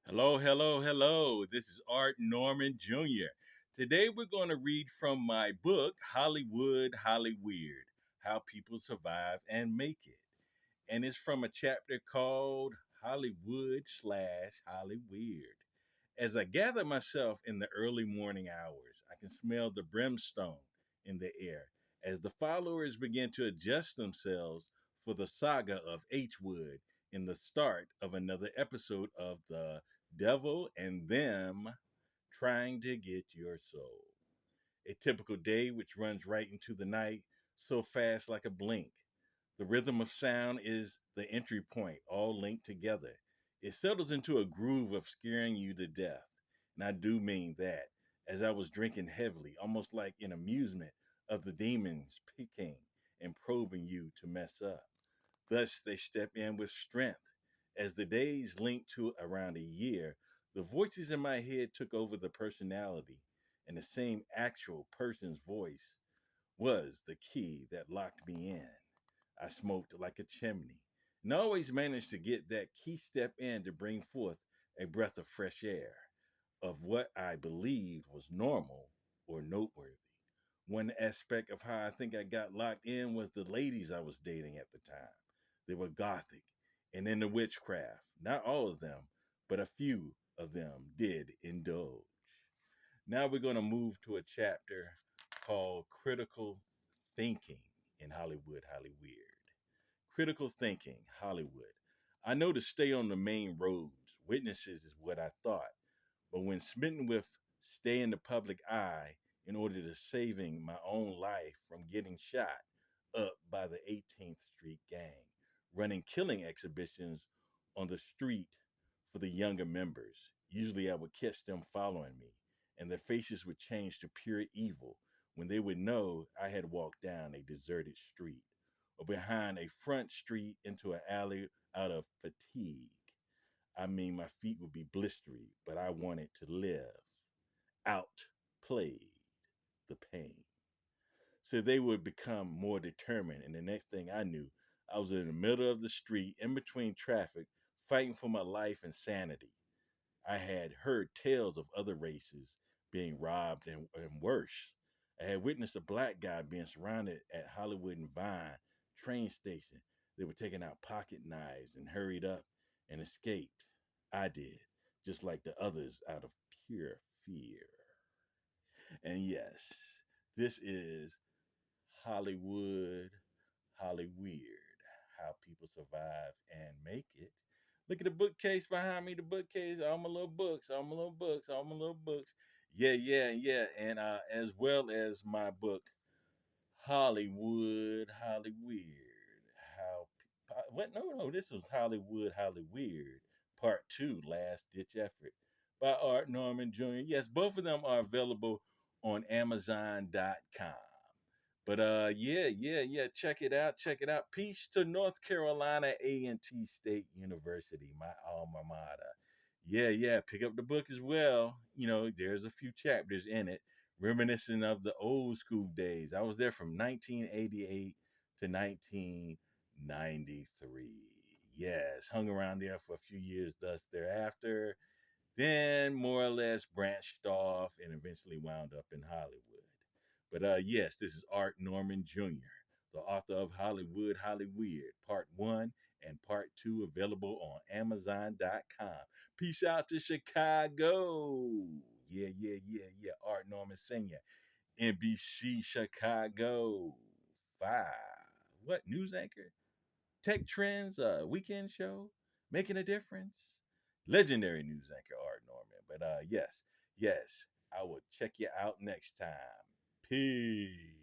Hello, hello, hello. This is Art Norman Jr. Today we're going to read from my book, Hollyweird, How People Survive and Make It. And it's from a chapter called Hollywood/Hollyweird. As I gather myself in the early morning hours, I can smell the brimstone in the air as the followers begin to adjust themselves for the saga of H. Wood in the start of another episode of The Devil and Them Trying to Get Your Soul. A typical day which runs right into the night, so fast like a blink. The rhythm of sound is the entry point, all linked together. It settles into a groove of scaring you to death. And I do mean that, as I was drinking heavily, almost like an amusement of the demons picking and probing you to mess up. Thus, they step in with strength. As the days linked to around a year, the voices in my head took over the personality, and the same actual person's voice was the key that locked me in. I smoked like a chimney, and always managed to get that key step in to bring forth a breath of fresh air, of what I believed was normal or noteworthy. One aspect of how I think I got locked in was the ladies I was dating at the time. They were gothic and into witchcraft. Not all of them, but a few of them did indulge. Now we're going to move to a chapter called Critical Thinking in Hollyweird. Critical thinking, Hollywood. I know to stay on the main roads. Witnesses is what I thought. But when smitten with stay in the public eye in order to saving my own life from getting shot up by the 18th Street gang, running killing exhibitions on the street for the younger members. Usually I would catch them following me, and their faces would change to pure evil when they would know I had walked down a deserted street or behind a front street into an alley out of fatigue. I mean, my feet would be blistery, but I wanted to live. Outplayed the pain. So they would become more determined. And the next thing I knew, I was in the middle of the street, in between traffic, fighting for my life and sanity. I had heard tales of other races being robbed and worse. I had witnessed a black guy being surrounded at Hollywood and Vine train station. They were taking out pocket knives and hurried up and escaped. I did, just like the others, out of pure fear. And yes, this is Hollyweird, how people survive and make it. Look at the bookcase behind me, the bookcase, all my little books, all my little books, all my little books. Yeah, yeah, yeah. And as well as my book, Hollyweird. What? No, no, this was Hollyweird, part two, Last Ditch Effort by Art Norman Jr. Yes, both of them are available on Amazon.com. But yeah, yeah, yeah. Check it out. Check it out. Peace to North Carolina A&T State University, my alma mater. Yeah, yeah. Pick up the book as well. You know, there's a few chapters in it reminiscent of the old school days. I was there from 1988 to 1993. Yes, hung around there for a few years thus thereafter. Then more or less branched off and eventually wound up in Hollywood. But yes, this is Art Norman Jr., the author of Hollyweird, Part 1 and Part 2, available on Amazon.com. Peace out to Chicago. Yeah, yeah, yeah, yeah. Art Norman Sr., NBC Chicago 5. What, news anchor? Tech Trends, weekend show, making a difference. Legendary news anchor Art Norman. But yes, yes, I will check you out next time. Peace.